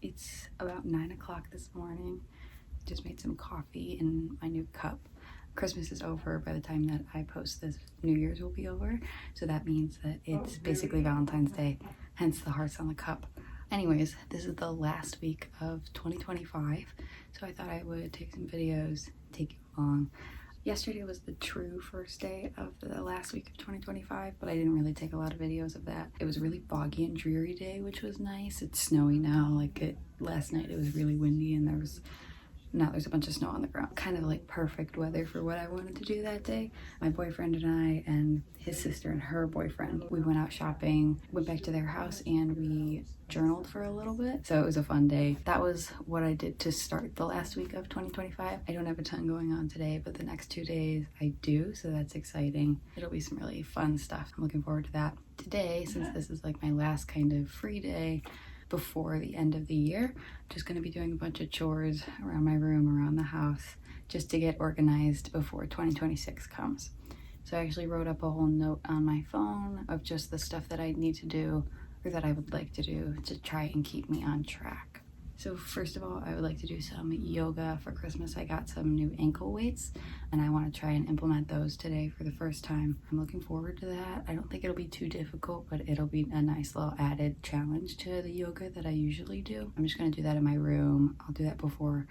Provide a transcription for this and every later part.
It's about 9 o'clock this morning. Just made some coffee in my new cup. Christmas is over by the time that I post this. New Year's will be over, so that means that it's basically Valentine's Day, hence the hearts on the cup. Anyways, this is the last week of 2025, so I thought I would take some videos, take you along. Yesterday was the true first day of the last week of 2025, but I didn't really take a lot of videos of that. It was a really foggy and dreary day, which was nice. It's snowy now. Last night it was really windy and there's a bunch of snow on the ground. Kind of like perfect weather for what I wanted to do that day. My boyfriend and I and his sister and her boyfriend, we went out shopping, went back to their house, and we journaled for a little bit. So it was a fun day. That was what I did to start the last week of 2025. I don't have a ton going on today, but the next 2 days I do, so that's exciting. It'll be some really fun stuff. I'm looking forward to that. Today, since this is like my last kind of free day before the end of the year, I'm just going to be doing a bunch of chores around my room, around the house, just to get organized before 2026 comes. So I actually wrote up a whole note on my phone of just the stuff that I need to do or that I would like to do to try and keep me on track. So first of all, I would like to do some yoga for Christmas. I got some new ankle weights and I want to try and implement those today for the first time. I'm looking forward to that. I don't think it'll be too difficult, but it'll be a nice little added challenge to the yoga that I usually do. I'm just going to do that in my room. I'll do that before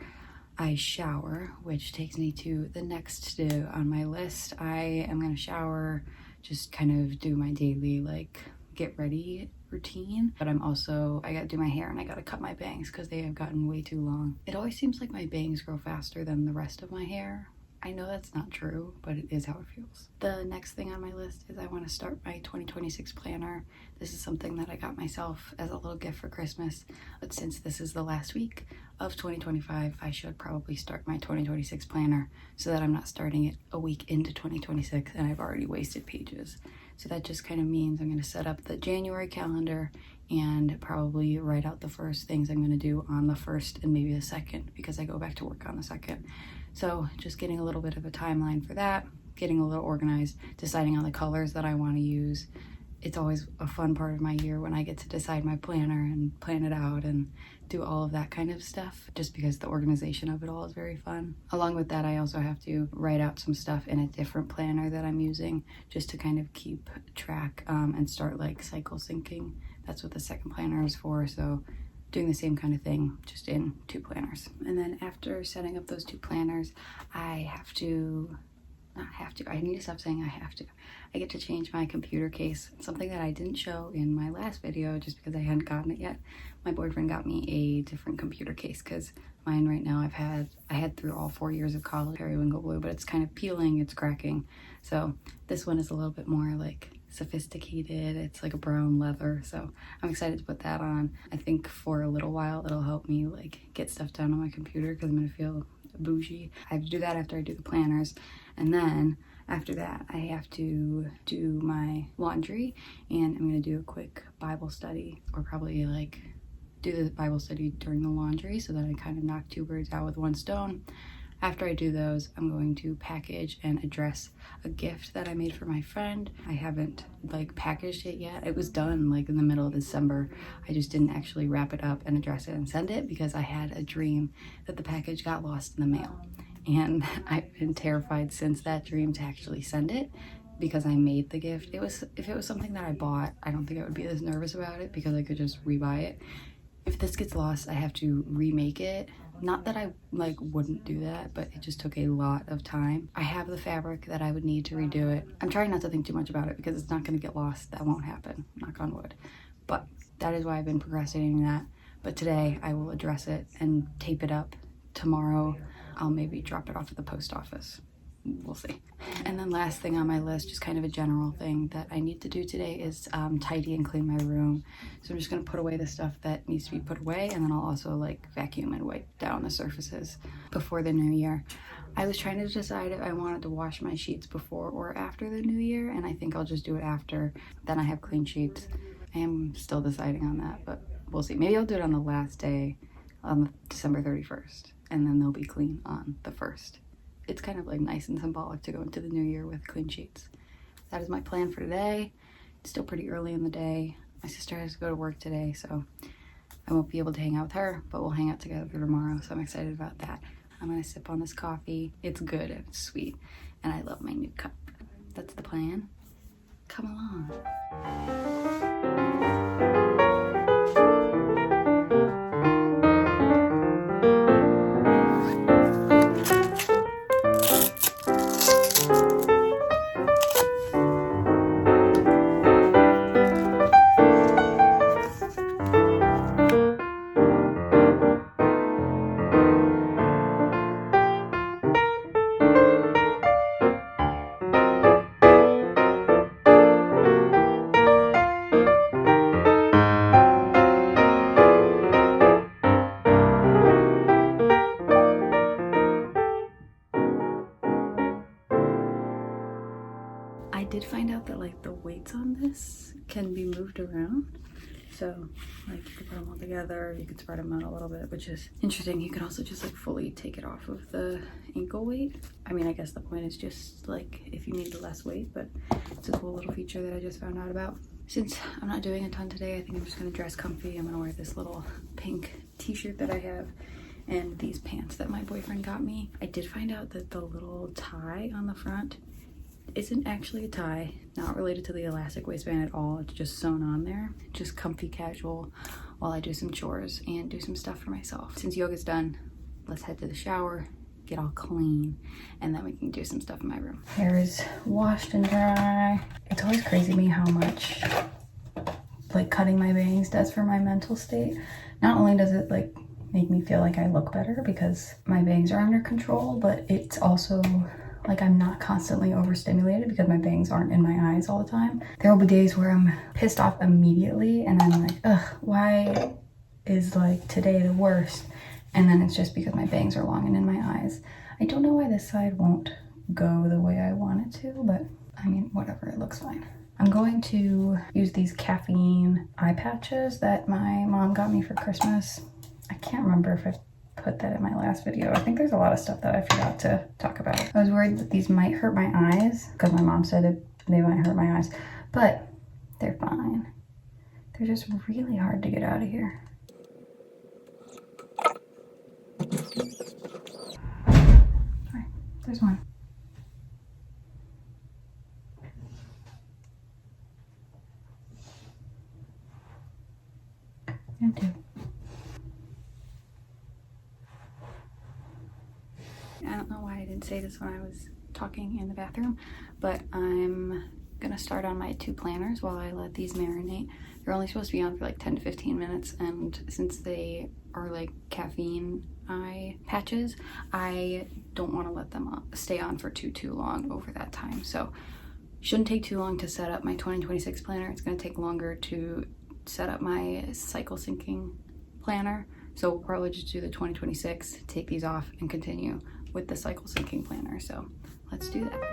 I shower, which takes me to the next to do on my list. I am going to shower, just kind of do my daily get ready routine, but I gotta do my hair and I gotta cut my bangs because they have gotten way too long. It always seems like my bangs grow faster than the rest of my hair. I know that's not true, but it is how it feels. The next thing on my list is I want to start my 2026 planner. This is something that I got myself as a little gift for Christmas, but since this is the last week of 2025, I should probably start my 2026 planner so that I'm not starting it a week into 2026 and I've already wasted pages. So that just kind of means I'm going to set up the January calendar and probably write out the first things I'm going to do on the 1st and maybe the 2nd because I go back to work on the 2nd. So just getting a little bit of a timeline for that, getting a little organized, deciding on the colors that I want to use. It's always a fun part of my year when I get to decide my planner and plan it out and do all of that kind of stuff, just because the organization of it all is very fun. Along with that, I also have to write out some stuff in a different planner that I'm using just to kind of keep track and start cycle syncing. That's what the second planner is for. So doing the same kind of thing, just in 2 planners. And then after setting up those 2 planners, I need to stop saying I have to. I get to change my computer case, something that I didn't show in my last video just because I hadn't gotten it yet. My boyfriend got me a different computer case because mine right now I had through all 4 years of college, periwinkle blue, but it's kind of peeling, it's cracking. So this one is a little bit more sophisticated. It's like a brown leather, so I'm excited to put that on. I think for a little while it'll help me get stuff done on my computer because I'm gonna feel bougie. I have to do that after I do the planners, and then after that I have to do my laundry, and I'm gonna do a quick Bible study, or probably do the Bible study during the laundry so that I kind of knock 2 birds out with 1 stone. After I do those, I'm going to package and address a gift that I made for my friend. I haven't packaged it yet. It was done in the middle of December. I just didn't actually wrap it up and address it and send it because I had a dream that the package got lost in the mail. And I've been terrified since that dream to actually send it because I made the gift. If it was something that I bought, I don't think I would be as nervous about it because I could just rebuy it. If this gets lost, I have to remake it. Not that I wouldn't do that, but it just took a lot of time. I have the fabric that I would need to redo it. I'm trying not to think too much about it because it's not going to get lost. That won't happen, knock on wood. But that is why I've been procrastinating that. But today I will address it and tape it up. Tomorrow I'll maybe drop it off at the post office. We'll see. And then last thing on my list, just kind of a general thing that I need to do today, is tidy and clean my room. So I'm just going to put away the stuff that needs to be put away, and then I'll also vacuum and wipe down the surfaces before the new year. I was trying to decide if I wanted to wash my sheets before or after the new year, and I think I'll just do it after. Then I have clean sheets. I am still deciding on that, but we'll see. Maybe I'll do it on the last day, on December 31st, and then they'll be clean on the 1st. It's kind of nice and symbolic to go into the new year with clean sheets. That is my plan for today. It's still pretty early in the day. My sister has to go to work today, so I won't be able to hang out with her, but we'll hang out together tomorrow, so I'm excited about that. I'm gonna sip on this coffee. It's good, it's sweet, and I love my new cup. That's the plan. Come along. I did find out that like the weights on this can be moved around. So like you could put them all together, you could spread them out a little bit, which is interesting. You could also just like fully take it off of the ankle weight. I mean, I guess the point is just like if you need less weight, but it's a cool little feature that I just found out about. Since I'm not doing a ton today, I think I'm just gonna dress comfy. I'm gonna wear this little pink t-shirt that I have and these pants that my boyfriend got me. I did find out that the little tie on the front isn't actually a tie, not related to the elastic waistband at all. It's just sewn on there, just comfy casual while I do some chores and do some stuff for myself. Since yoga's done, let's head to the shower, get all clean, and then we can do some stuff in my room. Hair is washed and dry. It's always crazy to me how much like cutting my bangs does for my mental state. Not only does it like make me feel like I look better because my bangs are under control, but it's also like I'm not constantly overstimulated because my bangs aren't in my eyes all the time. There will be days where I'm pissed off immediately and I'm like, ugh, why is like today the worst? And then it's just because my bangs are long and in my eyes. I don't know why this side won't go the way I want it to, but I mean, whatever, it looks fine. I'm going to use these caffeine eye patches that my mom got me for Christmas. I can't remember if I put that in my last video. I think there's a lot of stuff that I forgot to talk about. I was worried that these might hurt my eyes because my mom said that they might hurt my eyes, but they're fine. They're just really hard to get out of here. All right, there's one. And two. I don't know why I didn't say this when I was talking in the bathroom, but I'm gonna start on my 2 planners while I let these marinate. They're only supposed to be on for like 10 to 15 minutes, and since they are like caffeine eye patches, I don't want to let them stay on for too long over that time. So shouldn't take too long to set up my 2026 planner. It's gonna take longer to set up my cycle syncing planner. So we'll probably just do the 2026, take these off, and continue with the cycle syncing planner. So let's do that.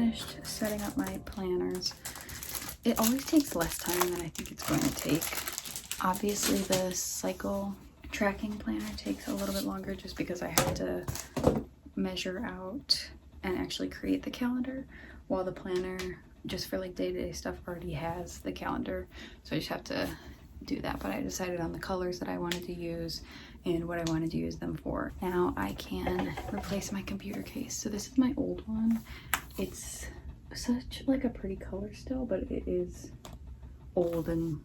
finished setting up my planners. It always takes less time than I think it's going to take. Obviously the cycle tracking planner takes a little bit longer just because I have to measure out and actually create the calendar, while the planner just for like day-to-day stuff already has the calendar, so I just have to do that. But I decided on the colors that I wanted to use and what I wanted to use them for. Now I can replace my computer case. So this is my old one. It's such like a pretty color still, but it is old and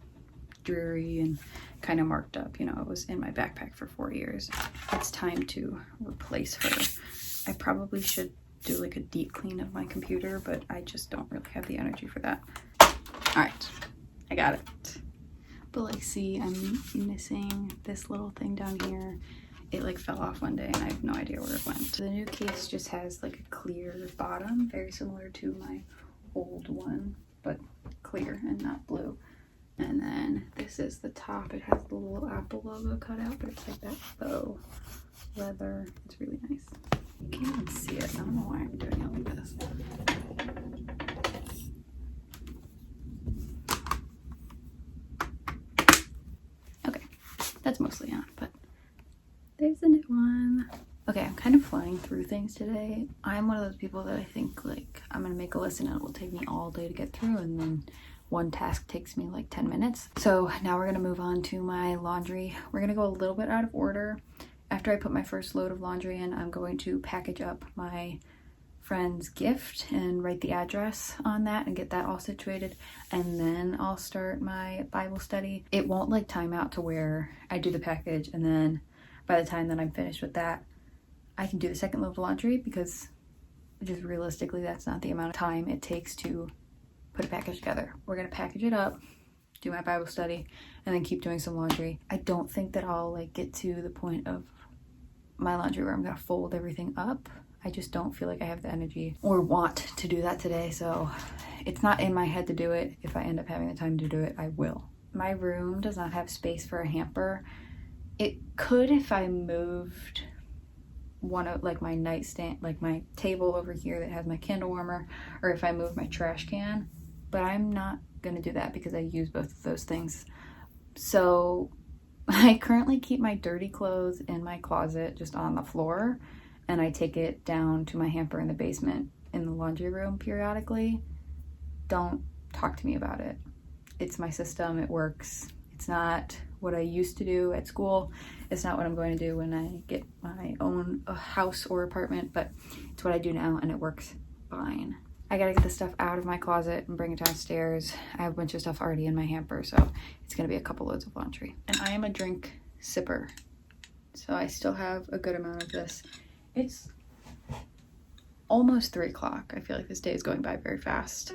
dreary and kind of marked up. You know, it was in my backpack for 4 years. It's time to replace her. I probably should do like a deep clean of my computer, but I just don't really have the energy for that. All right, I got it. But like, see, I'm missing this little thing down here. It like fell off one day and I have no idea where it went. So the new case just has like a clear bottom, very similar to my old one, but clear and not blue. And then this is the top. It has the little Apple logo cut out, but it's like that faux leather. It's really nice. You can't even see it. I don't know why I'm doing it like this. Okay, that's mostly on, but there's the new one. Okay, I'm kind of flying through things today. I'm one of those people that I think like I'm gonna make a list and it will take me all day to get through, and then one task takes me like 10 minutes. So now we're gonna move on to my laundry. We're gonna go a little bit out of order. After I put my first load of laundry in, I'm going to package up my friend's gift and write the address on that and get that all situated, and then I'll start my Bible study. It won't like time out to where I do the package and then by the time that I'm finished with that, I can do the second load of laundry, because just realistically that's not the amount of time it takes to put a package together. We're gonna package it up, do my Bible study, and then keep doing some laundry. I don't think that I'll like get to the point of my laundry where I'm gonna fold everything up. I just don't feel like I have the energy or want to do that today, so it's not in my head to do it. If I end up having the time to do it, I will. My room does not have space for a hamper. It could if I moved one of like my nightstand, like my table over here that has my candle warmer, or if I move my trash can, but I'm not gonna do that because I use both of those things. So I currently keep my dirty clothes in my closet just on the floor, and I take it down to my hamper in the basement in the laundry room periodically. Don't talk to me about it. It's my system, it works. It's not what I used to do at school. It's not what I'm going to do when I get my own house or apartment, but it's what I do now and it works fine. I gotta get the stuff out of my closet and bring it downstairs. I have a bunch of stuff already in my hamper, so it's gonna be a couple loads of laundry. And I am a drink sipper, so I still have a good amount of this. It's almost 3 o'clock. I feel like this day is going by very fast.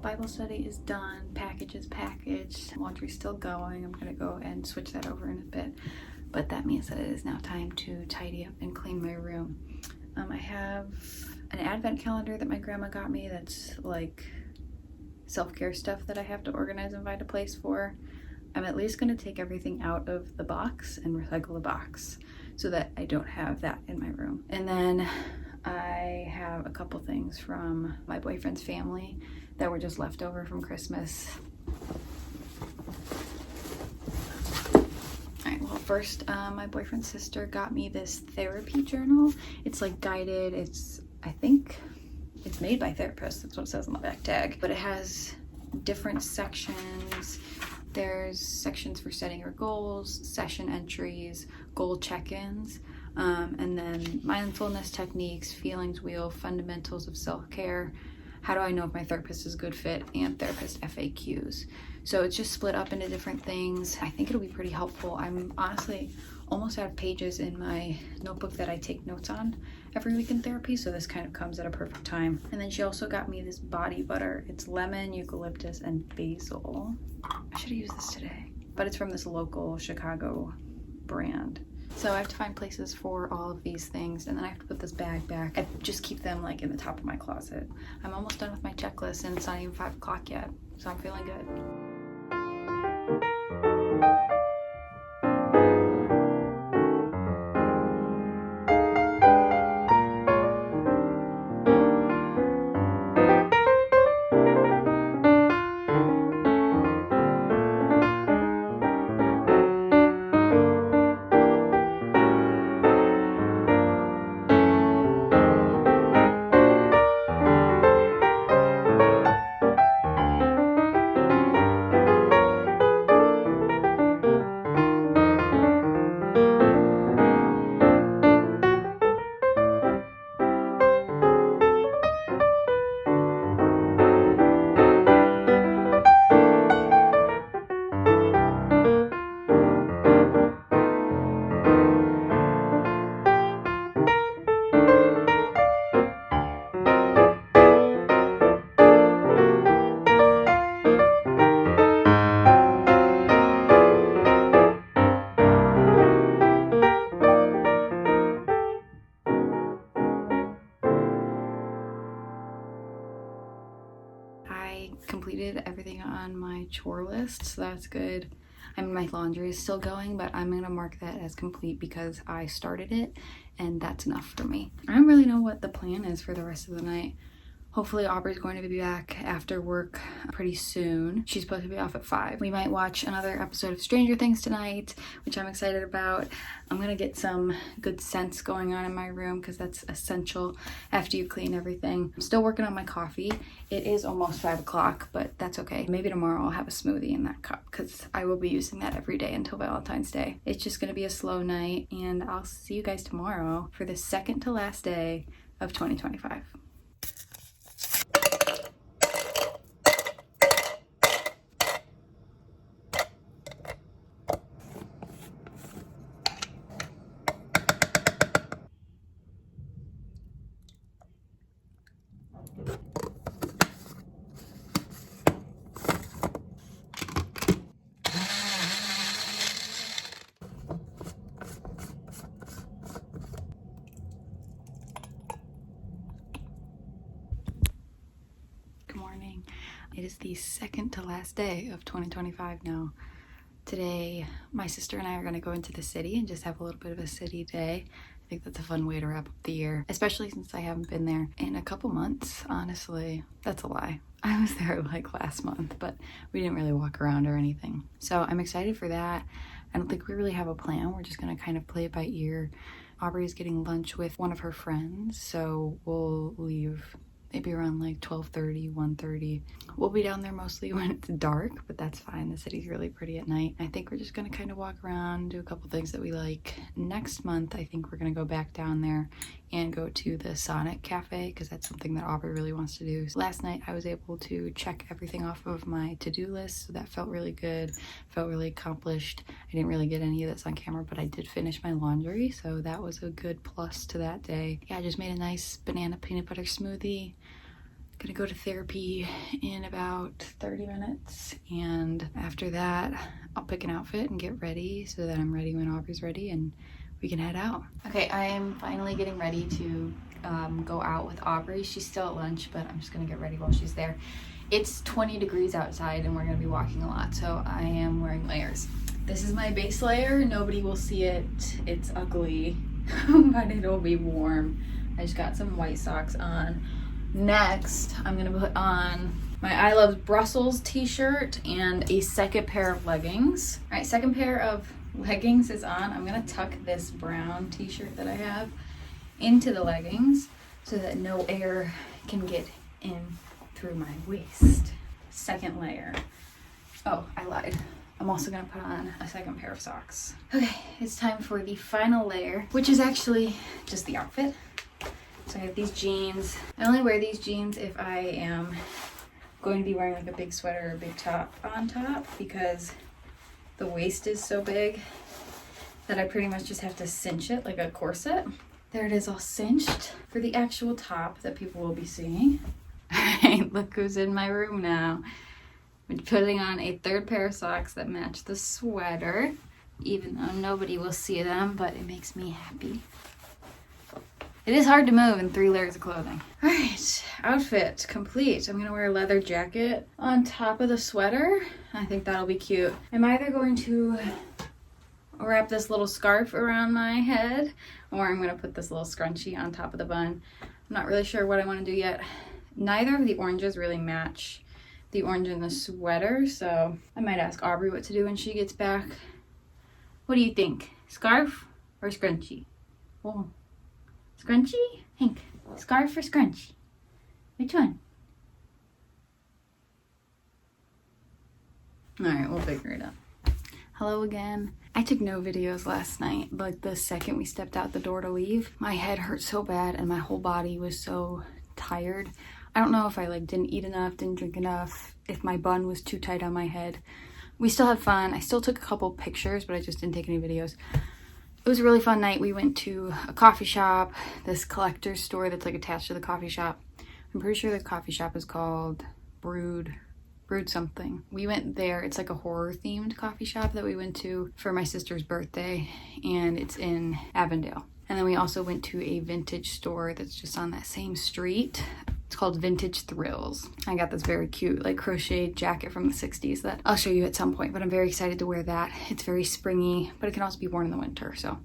Bible study is done, package is packaged, laundry's still going. I'm gonna go and switch that over in a bit. But that means that it is now time to tidy up and clean my room. I have an advent calendar that my grandma got me that's like self-care stuff that I have to organize and find a place for. I'm at least going to take everything out of the box and recycle the box so that I don't have that in my room. And then I have a couple things from my boyfriend's family that were just left over from Christmas. Alright, well first, my boyfriend's sister got me this therapy journal. It's like guided, I think it's made by therapists, that's what it says on the back tag. But it has different sections. There's sections for setting your goals, session entries, goal check-ins, and then mindfulness techniques, feelings wheel, fundamentals of self-care, how do I know if my therapist is a good fit, and therapist FAQs. So it's just split up into different things. I think it'll be pretty helpful. I'm honestly almost out of pages in my notebook that I take notes on every week in therapy, so this kind of comes at a perfect time. And then she also got me this body butter. It's lemon, eucalyptus, and basil. I should have used this today, but it's from this local Chicago brand. So I have to find places for all of these things, and then I have to put this bag back. I just keep them like in the top of my closet. I'm almost done with my checklist and it's not even 5 o'clock yet, so I'm feeling good. I completed everything on my chore list, so that's good. I mean, my laundry is still going, but I'm gonna mark that as complete because I started it and that's enough for me. I don't really know what the plan is for the rest of the night. Hopefully Aubrey's going to be back after work pretty soon. She's supposed to be off at 5. We might watch another episode of Stranger Things tonight, which I'm excited about. I'm gonna get some good scents going on in my room because that's essential after you clean everything. I'm still working on my coffee. It is almost 5 o'clock, but that's okay. Maybe tomorrow I'll have a smoothie in that cup because I will be using that every day until Valentine's Day. It's just gonna be a slow night, and I'll see you guys tomorrow for the second to last day of 2025. It is the second to last day of 2025 now. Today, my sister and I are going to go into the city and just have a little bit of a city day. I think that's a fun way to wrap up the year, especially since I haven't been there in a couple months. Honestly, that's a lie. I was there like last month, but we didn't really walk around or anything. So I'm excited for that. I don't think we really have a plan. We're just going to kind of play it by ear. Aubrey is getting lunch with one of her friends, so we'll leave maybe around like 12:30, 1:30. We'll be down there mostly when it's dark, but that's fine. The city's really pretty at night. I think we're just gonna kind of walk around, do a couple things that we like. Next month, I think we're gonna go back down there and go to the Sonic Cafe because that's something that Aubrey really wants to do. So last night, I was able to check everything off of my to-do list, so that felt really good, felt really accomplished. I didn't really get any of this on camera, but I did finish my laundry, so that was a good plus to that day. Yeah, I just made a nice banana peanut butter smoothie. gonna go to therapy in about 30 minutes, and after that I'll pick an outfit and get ready so that I'm ready when Aubrey's ready and we can head out. Okay, I am finally getting ready to go out with Aubrey. She's still at lunch, but I'm just gonna get ready while she's there. It's 20 degrees outside and we're gonna be walking a lot, so I am wearing layers. This is my base layer. Nobody will see it. It's ugly, but it'll be warm. I just got some white socks on. Next, I'm gonna put on my I Love Brussels t-shirt and a second pair of leggings. All right, second pair of leggings is on. I'm gonna tuck this brown t-shirt that I have into the leggings so that no air can get in through my waist. Second layer. Oh, I lied. I'm also gonna put on a second pair of socks. Okay, it's time for the final layer, which is actually just the outfit. So I have these jeans. I only wear these jeans if I am going to be wearing like a big sweater or a big top on top, because the waist is so big that I pretty much just have to cinch it like a corset. There it is, all cinched for the actual top that people will be seeing. Alright, look who's in my room now. I'm putting on a third pair of socks that match the sweater, even though nobody will see them, but it makes me happy. It is hard to move in 3 layers of clothing. All right, outfit complete. I'm gonna wear a leather jacket on top of the sweater. I think that'll be cute. I'm either going to wrap this little scarf around my head, or I'm gonna put this little scrunchie on top of the bun. I'm not really sure what I wanna do yet. Neither of the oranges really match the orange in the sweater, so I might ask Aubrey what to do when she gets back. What do you think? Scarf or scrunchie? Oh. Scrunchie? Hank, scarf or scrunchie? Which one? Alright, we'll figure it out. Hello again. I took no videos last night. Like the second we stepped out the door to leave, my head hurt so bad and my whole body was so tired. I don't know if I didn't eat enough, didn't drink enough, if my bun was too tight on my head. We still had fun. I still took a couple pictures, but I just didn't take any videos. It was a really fun night. We went to a coffee shop, this collector's store that's attached to the coffee shop. I'm pretty sure the coffee shop is called Brood something. We went there. It's like a horror themed coffee shop that we went to for my sister's birthday, and it's in Avondale. And then we also went to a vintage store that's just on that same street. It's called Vintage Thrills. I got this very cute crocheted jacket from the 60s that I'll show you at some point, but I'm very excited to wear that. It's very springy, but it can also be worn in the winter, so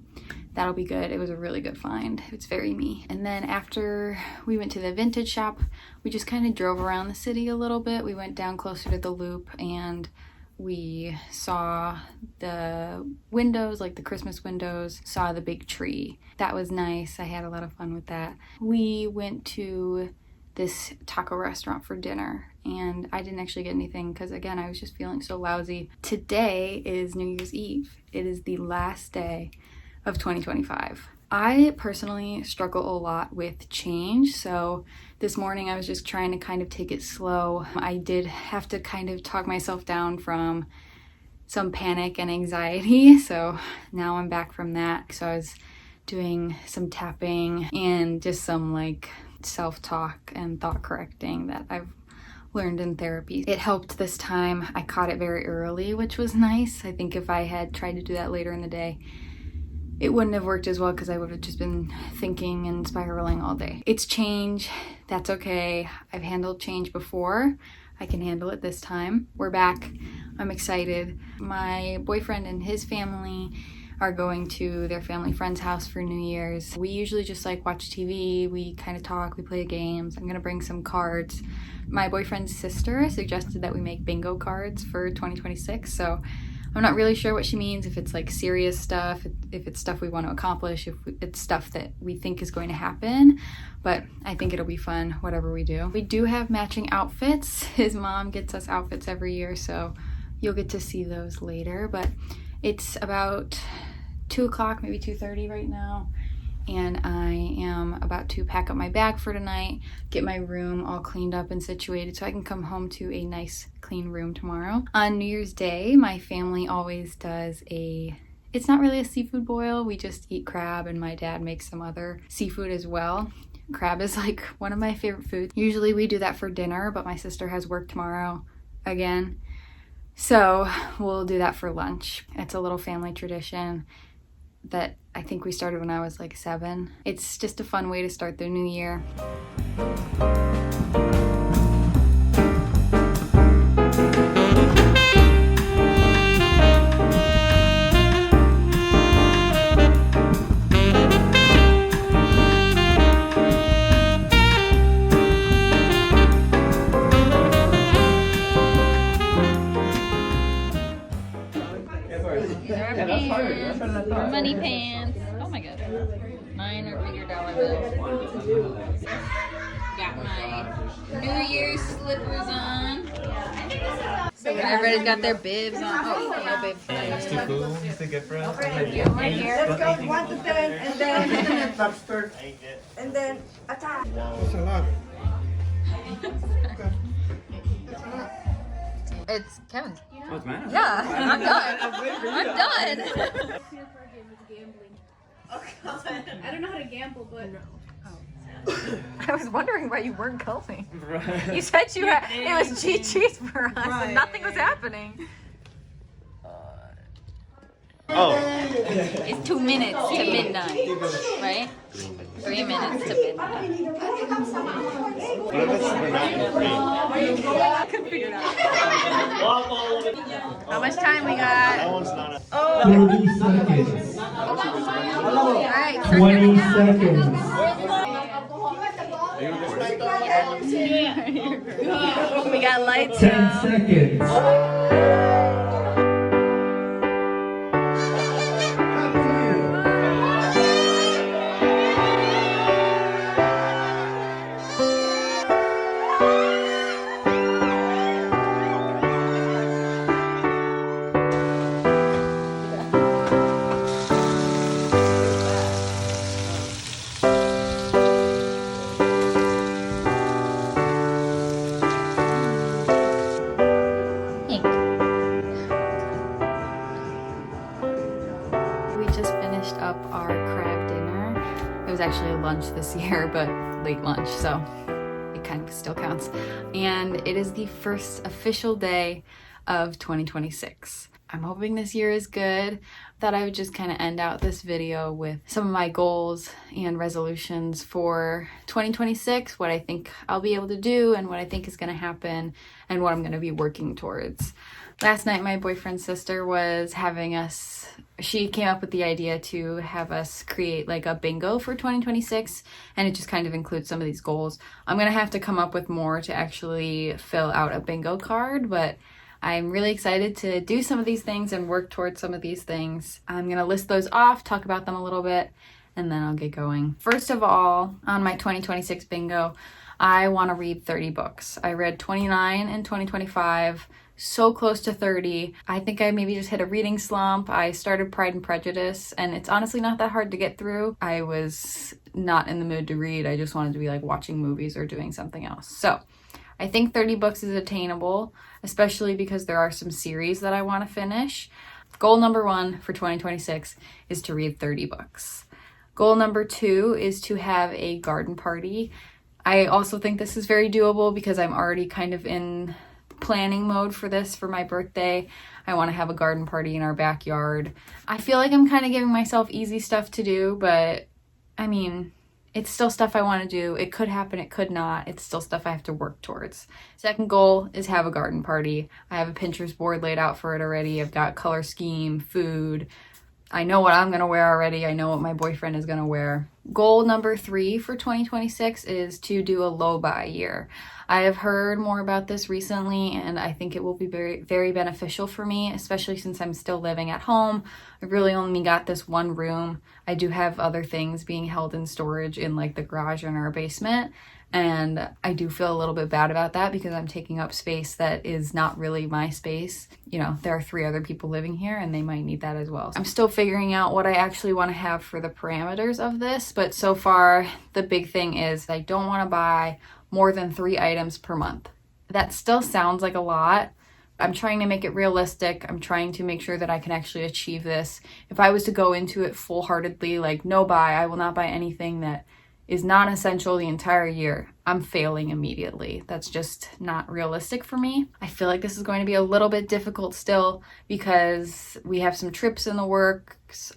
that'll be good. It was a really good find. It's very me. And then after we went to the vintage shop, we just kind of drove around the city a little bit. We went down closer to the Loop and we saw the windows, the Christmas windows, saw the big tree. That was nice. I had a lot of fun with that. We went to this taco restaurant for dinner and I didn't actually get anything because again I was just feeling so lousy. Today is New Year's Eve. It is the last day of 2025. I personally struggle a lot with change, so this morning I was just trying to kind of take it slow. I did have to kind of talk myself down from some panic and anxiety, so now I'm back from that. So I was doing some tapping and just some self-talk and thought correcting that I've learned in therapy. It helped this time. I caught it very early, which was nice. I think if I had tried to do that later in the day, it wouldn't have worked as well because I would have just been thinking and spiraling all day. It's change. That's okay. I've handled change before. I can handle it this time. We're back. I'm excited. My boyfriend and his family are going to their family friend's house for New Year's. We usually just watch TV, we kind of talk, we play games. I'm gonna bring some cards. My boyfriend's sister suggested that we make bingo cards for 2026, so I'm not really sure what she means, if it's serious stuff, if it's stuff we want to accomplish, if it's stuff that we think is going to happen, but I think it'll be fun, whatever we do. We do have matching outfits. His mom gets us outfits every year, so you'll get to see those later, but it's about 2 o'clock, maybe 2:30 right now, and I am about to pack up my bag for tonight, get my room all cleaned up and situated so I can come home to a nice clean room tomorrow. On New Year's Day, my family always does it's not really a seafood boil, we just eat crab and my dad makes some other seafood as well. Crab is like one of my favorite foods. Usually we do that for dinner, but my sister has work tomorrow again. So we'll do that for lunch. It's a little family tradition that I think we started when I was like 7. It's just a fun way to start the new year. Money pants. Oh my god. Mine are bigger dollar bills. Got my New Year's slippers on. So everybody's got their bibs on. Oh, no bibs. It's too cool. It's a good for us. Right here. Let's go 1 to 10 and then lobster and then attack. It's a lot. It's Kevin's. Oh, it's mine? Yeah, I'm done. I'm done. I don't know how to gamble, but I was wondering why you weren't going. Right. You said you had, it was GG's for us and nothing was happening. Oh. It's 2 minutes to midnight, right? 3 minutes to midnight. What if we're not in free? I can figure it out. How much time we got? That one's not a... 30 seconds. All right, 20 seconds. we got lights 10 out. seconds. We just finished up our crab dinner. It was actually a lunch this year, but late lunch, so it kind of still counts. And it is the first official day of 2026. I'm hoping this year is good. Thought I would just kind of end out this video with some of my goals and resolutions for 2026, what I think I'll be able to do and what I think is going to happen and what I'm going to be working towards. Last night, my boyfriend's sister was having us, she came up with the idea to have us create like a bingo for 2026, and it just kind of includes some of these goals. I'm going to have to come up with more to actually fill out a bingo card, but I'm really excited to do some of these things and work towards some of these things. I'm going to list those off, talk about them a little bit, and then I'll get going. First of all, on my 2026 bingo, I want to read 30 books. I read 29 in 2025, so close to 30. I think I maybe just hit a reading slump. I started Pride and Prejudice, and it's honestly not that hard to get through. I was not in the mood to read. I just wanted to be like watching movies or doing something else. So I think 30 books is attainable, especially because there are some series that I want to finish. Goal number 1 for 2026 is to read 30 books. Goal number 2 is to have a garden party. I also think this is very doable because I'm already kind of in planning mode for this for my birthday. I want to have a garden party in our backyard. I feel like I'm kind of giving myself easy stuff to do, but I mean, it's still stuff I want to do. It could happen, it could not. It's still stuff I have to work towards. Second goal is have a garden party. I have a Pinterest board laid out for it already. I've got color scheme, food. I know what I'm going to wear already. I know what my boyfriend is going to wear. Goal number 3 for 2026 is to do a low buy year. I have heard more about this recently, and I think it will be very, very beneficial for me, especially since I'm still living at home. I really only got this one room. I do have other things being held in storage in like the garage and our basement. And I do feel a little bit bad about that because I'm taking up space that is not really my space. You know, there are 3 other people living here and they might need that as well. I'm still figuring out what I actually want to have for the parameters of this, but so far the big thing is I don't want to buy more than 3 items per month. That still sounds like a lot. I'm trying to make it realistic. I'm trying to make sure that I can actually achieve this. If I was to go into it full-heartedly, like no buy, I will not buy anything that is non-essential the entire year, I'm failing immediately. That's just not realistic for me. I feel like this is going to be a little bit difficult still because we have some trips in the works.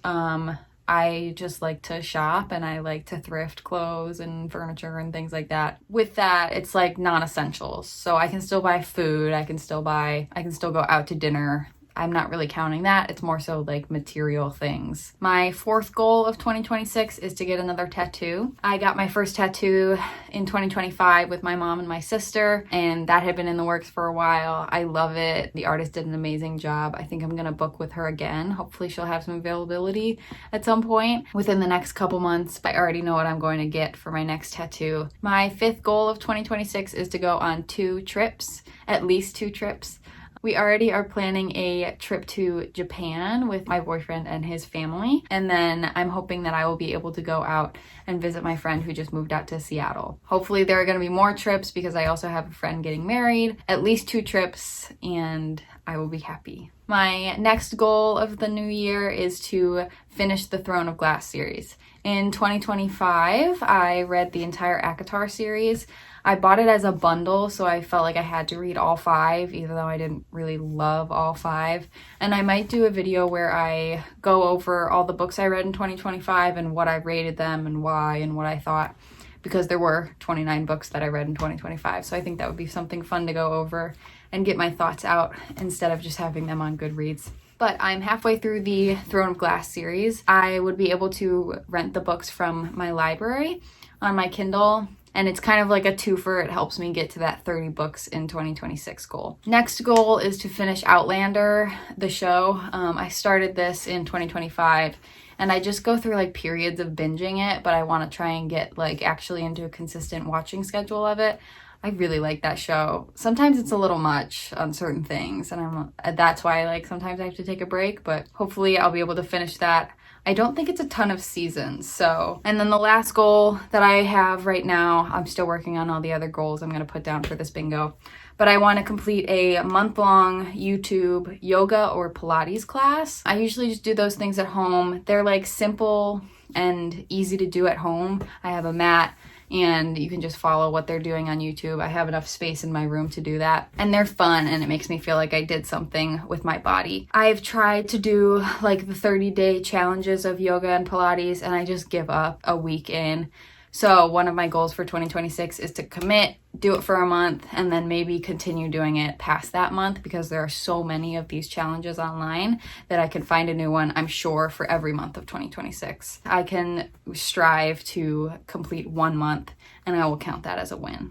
I just like to shop and I like to thrift clothes and furniture and things like that. With that, it's like non-essentials. So I can still buy food, I can still go out to dinner. I'm not really counting that. It's more so like material things. My fourth goal of 2026 is to get another tattoo. I got my first tattoo in 2025 with my mom and my sister, and that had been in the works for a while. I love it. The artist did an amazing job. I think I'm gonna book with her again. Hopefully she'll have some availability at some point within the next couple months. I already know what I'm going to get for my next tattoo. My fifth goal of 2026 is to go on 2 trips, at least 2 trips. We already are planning a trip to Japan with my boyfriend and his family. And then I'm hoping that I will be able to go out and visit my friend who just moved out to Seattle. Hopefully there are going to be more trips because I also have a friend getting married. At least 2 trips and I will be happy. My next goal of the new year is to finish the Throne of Glass series. In 2025, I read the entire ACOTAR series. I bought it as a bundle, so I felt like I had to read all 5, even though I didn't really love all 5. And I might do a video where I go over all the books I read in 2025 and what I rated them and why and what I thought, because there were 29 books that I read in 2025. So I think that would be something fun to go over and get my thoughts out instead of just having them on Goodreads. But I'm halfway through the Throne of Glass series. I would be able to rent the books from my library on my Kindle, and it's kind of like a twofer. It helps me get to that 30 books in 2026 goal. Next goal is to finish Outlander, the show. I started this in 2025, and I just go through like periods of binging it, but I want to try and get like actually into a consistent watching schedule of it. I really like that show. Sometimes it's a little much on certain things, and that's why like sometimes I have to take a break, but hopefully I'll be able to finish that. I don't think it's a ton of seasons, so. And then the last goal that I have right now, I'm still working on all the other goals I'm gonna put down for this bingo, but I wanna complete a month-long YouTube yoga or Pilates class. I usually just do those things at home. They're like simple and easy to do at home. I have a mat, and you can just follow what they're doing on YouTube. I have enough space in my room to do that. And they're fun, and it makes me feel like I did something with my body. I've tried to do like the 30-day challenges of yoga and Pilates, and I just give up a week in. So one of my goals for 2026 is to commit, do it for a month, and then maybe continue doing it past that month, because there are so many of these challenges online that I can find a new one, I'm sure, for every month of 2026. I can strive to complete 1 month, and I will count that as a win.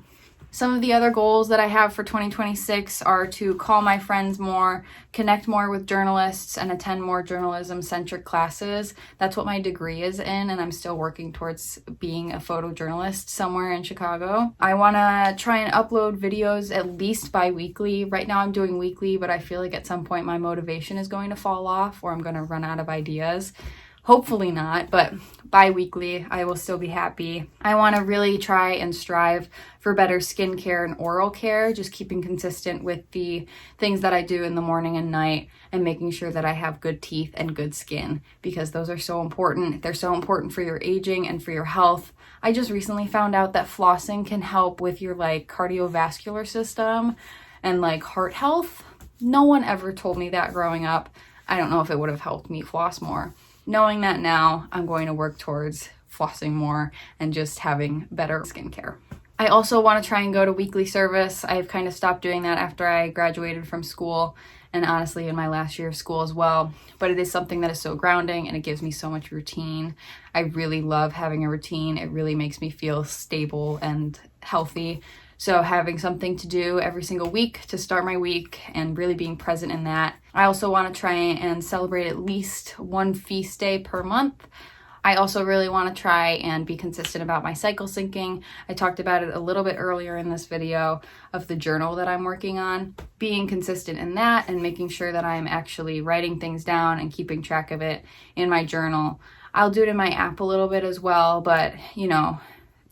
Some of the other goals that I have for 2026 are to call my friends more, connect more with journalists, and attend more journalism-centric classes. That's what my degree is in, and I'm still working towards being a photojournalist somewhere in Chicago. I want to try and upload videos at least bi-weekly. Right now I'm doing weekly, but I feel like at some point my motivation is going to fall off, or I'm going to run out of ideas. Hopefully not, but bi-weekly, I will still be happy. I want to really try and strive for better skincare and oral care, just keeping consistent with the things that I do in the morning and night, and making sure that I have good teeth and good skin, because those are so important. They're so important for your aging and for your health. I just recently found out that flossing can help with your like cardiovascular system and like heart health. No one ever told me that growing up. I don't know if it would have helped me floss more. Knowing that now, I'm going to work towards flossing more and just having better skincare. I also want to try and go to weekly service. I've kind of stopped doing that after I graduated from school, and honestly in my last year of school as well. But it is something that is so grounding, and it gives me so much routine. I really love having a routine. It really makes me feel stable and healthy. So having something to do every single week to start my week and really being present in that. I also want to try and celebrate at least 1 feast day per month. I also really want to try and be consistent about my cycle syncing. I talked about it a little bit earlier in this video of the journal that I'm working on. Being consistent in that and making sure that I'm actually writing things down and keeping track of it in my journal. I'll do it in my app a little bit as well, but you know,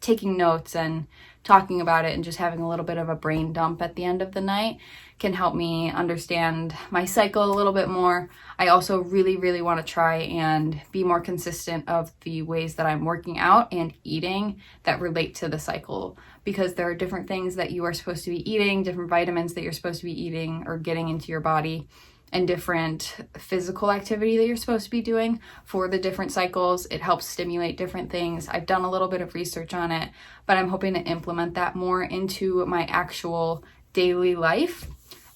taking notes and talking about it and just having a little bit of a brain dump at the end of the night can help me understand my cycle a little bit more. I also really want to try and be more consistent of the ways that I'm working out and eating that relate to the cycle, because there are different things that you are supposed to be eating, different vitamins that you're supposed to be eating or getting into your body, and different physical activity that you're supposed to be doing for the different cycles. It helps stimulate different things. I've done a little bit of research on it, but I'm hoping to implement that more into my actual daily life.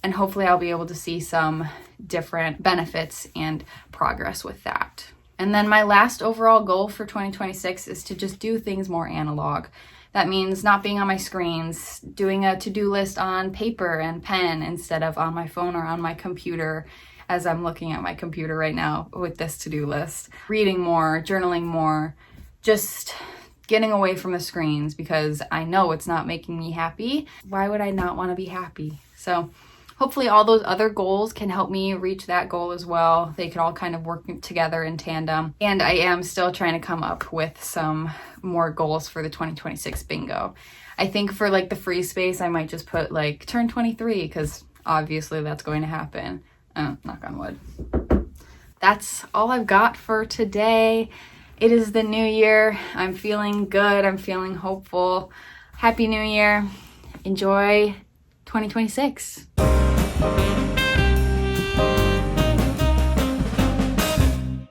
And hopefully I'll be able to see some different benefits and progress with that. And then my last overall goal for 2026 is to just do things more analog. That means not being on my screens, doing a to-do list on paper and pen instead of on my phone or on my computer, as I'm looking at my computer right now with this to-do list. Reading more, journaling more, just getting away from the screens, because I know it's not making me happy. Why would I not want to be happy? So hopefully all those other goals can help me reach that goal as well. They could all kind of work together in tandem. And I am still trying to come up with some more goals for the 2026 bingo. I think for like the free space, I might just put like turn 23, because obviously that's going to happen. Knock on wood. That's all I've got for today. It is the new year. I'm feeling good. I'm feeling hopeful. Happy New Year. Enjoy 2026.